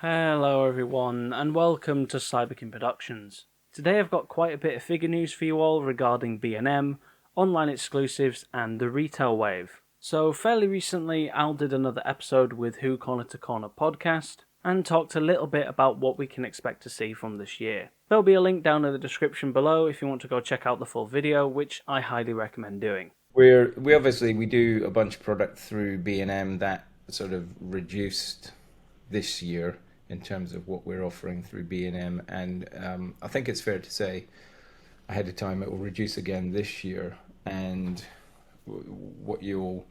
Hello everyone, and welcome to Cyberkin Productions. Today I've got quite a bit of figure news for you all regarding B&M, online exclusives, and the retail wave. So fairly recently, Al did another episode with Who Corner to Corner podcast, and talked a little bit about what we can expect to see from this year. There'll be a link down in the description below if you want to go check out the full video, which I highly recommend doing. We do a bunch of product through B&M that sort of reduced this year in terms of what we're offering through B&M, and I think it's fair to say ahead of time it will reduce again this year, and what you'll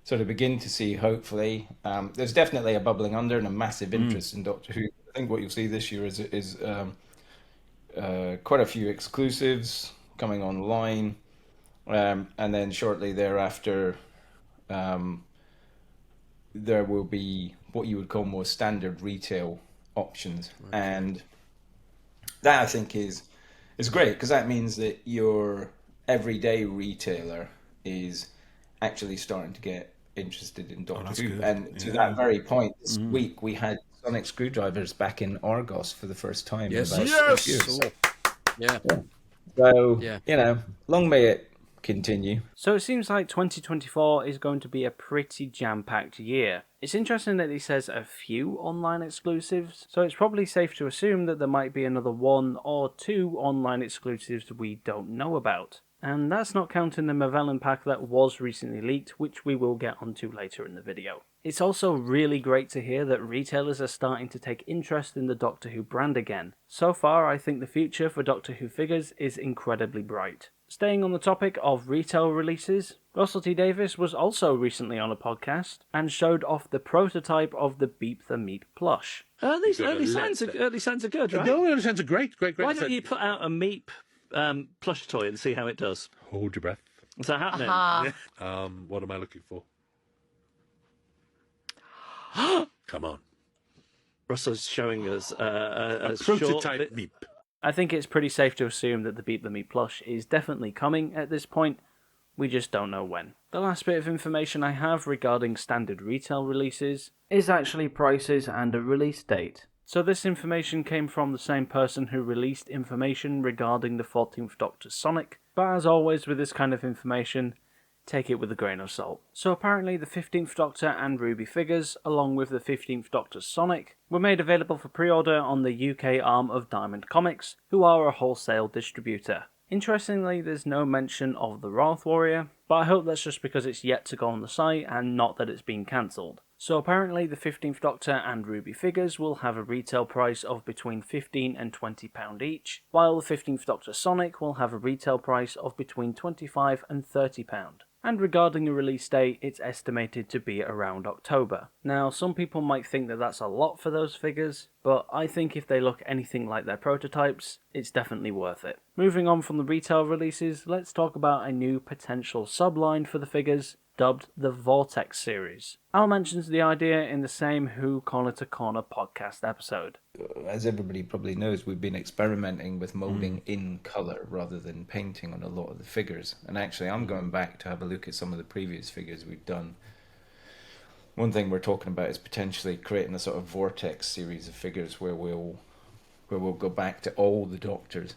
sort of begin to see, hopefully, there's definitely a bubbling under and a massive interest in Doctor Who. I think what you'll see this year is quite a few exclusives coming online, and then shortly thereafter there will be what you would call more standard retail options. Okay. And that, I think, is great, because that means that your everyday retailer is actually starting to get interested in Doctor Who. Good. And to that very point, this week we had sonic screwdrivers back in Argos for the first time in about 6 years. Yeah. So, long may it continue. So it seems like 2024 is going to be a pretty jam-packed year. It's interesting that he says a few online exclusives, so it's probably safe to assume that there might be another 1 or 2 online exclusives we don't know about. And that's not counting the Movellan pack that was recently leaked, which we will get onto later in the video. It's also really great to hear that retailers are starting to take interest in the Doctor Who brand again. So far, I think the future for Doctor Who figures is incredibly bright. Staying on the topic of retail releases, Russell T Davies was also recently on a podcast and showed off the prototype of the Beep the Meep plush. Early signs are good, right? No, early signs are great. Why don't you put out a Meep plush toy and see how it does? Hold your breath. Is that happening? Yeah. What am I looking for? Come on. Russell's showing us a prototype short... Meep. I think it's pretty safe to assume that the Beep the Meep plush is definitely coming at this point. We just don't know when. The last bit of information I have regarding standard retail releases is actually prices and a release date. So this information came from the same person who released information regarding the 14th Doctor Sonic, but as always with this kind of information, take it with a grain of salt. So apparently the 15th Doctor and Ruby figures, along with the 15th Doctor Sonic, were made available for pre-order on the UK arm of Diamond Comics, who are a wholesale distributor. Interestingly, there's no mention of the Wrath Warrior, but I hope that's just because it's yet to go on the site and not that it's been cancelled. So apparently the 15th Doctor and Ruby figures will have a retail price of between £15 and £20 each, while the 15th Doctor Sonic will have a retail price of between £25 and £30. And regarding the release date, it's estimated to be around October. Now, some people might think that that's a lot for those figures, but I think if they look anything like their prototypes, it's definitely worth it. Moving on from the retail releases, let's talk about a new potential subline for the figures, dubbed the Vortex series. Al mentions the idea in the same Who Corner to Corner podcast episode. As everybody probably knows, we've been experimenting with moulding in colour rather than painting on a lot of the figures. And actually, I'm going back to have a look at some of the previous figures we've done. One thing we're talking about is potentially creating a sort of Vortex series of figures where we'll go back to all the Doctors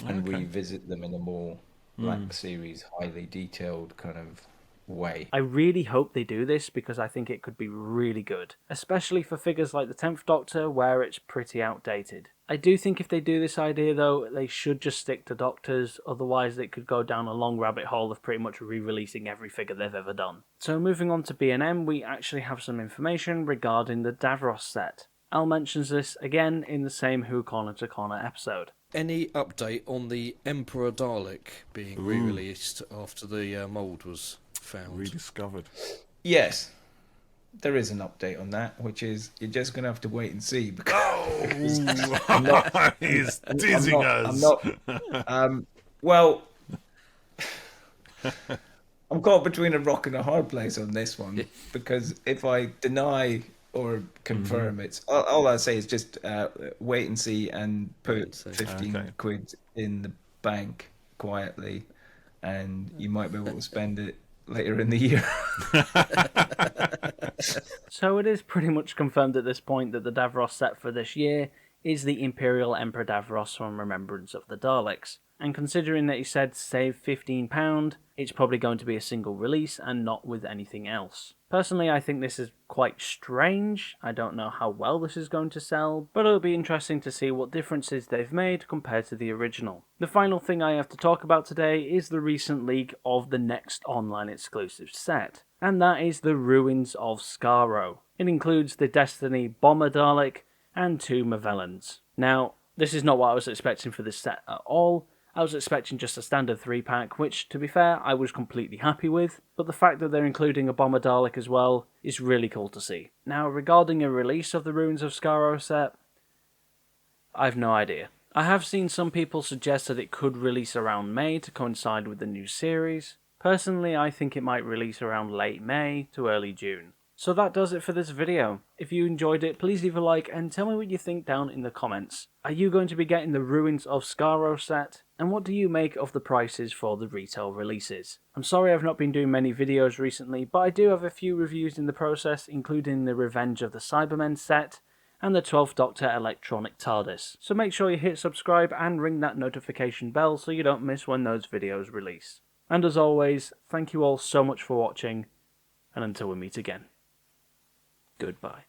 and revisit them in a more Black Series, highly detailed kind of way. I really hope they do this because I think it could be really good, especially for figures like the 10th Doctor where it's pretty outdated. I do think if they do this idea though, they should just stick to Doctors, otherwise it could go down a long rabbit hole of pretty much re-releasing every figure they've ever done. So moving on to B&M, we actually have some information regarding the Davros set. Al mentions this again in the same Who Corner to Corner episode. Any update on the Emperor Dalek being re-released after the mould was found? Rediscovered. Yes, there is an update on that, which is you're just going to have to wait and see. Because He's teasing us. Well, I'm caught between a rock and a hard place on this one, because if I deny or confirm it's all I say is just wait and see and put 15 quid in the bank quietly, and you might be able to spend it later in the year. So it is pretty much confirmed at this point that the Davros set for this year is the Imperial Emperor Davros from Remembrance of the Daleks. And considering that he said save £15, it's probably going to be a single release and not with anything else. Personally, I think this is quite strange. I don't know how well this is going to sell, but it'll be interesting to see what differences they've made compared to the original. The final thing I have to talk about today is the recent leak of the next online exclusive set, and that is the Ruins of Skaro. It includes the Destiny Bomber Dalek and 2 Movellans. Now, this is not what I was expecting for this set at all. I was expecting just a standard 3-pack, which, to be fair, I was completely happy with, but the fact that they're including a Bomber Dalek as well is really cool to see. Now, regarding a release of the Ruins of Skaro set, I've no idea. I have seen some people suggest that it could release around May to coincide with the new series. Personally, I think it might release around late May to early June. So that does it for this video. If you enjoyed it, please leave a like and tell me what you think down in the comments. Are you going to be getting the Ruins of Skaro set? And what do you make of the prices for the retail releases? I'm sorry I've not been doing many videos recently, but I do have a few reviews in the process, including the Revenge of the Cybermen set and the 12th Doctor Electronic TARDIS. So make sure you hit subscribe and ring that notification bell so you don't miss when those videos release. And as always, thank you all so much for watching, and until we meet again. Goodbye.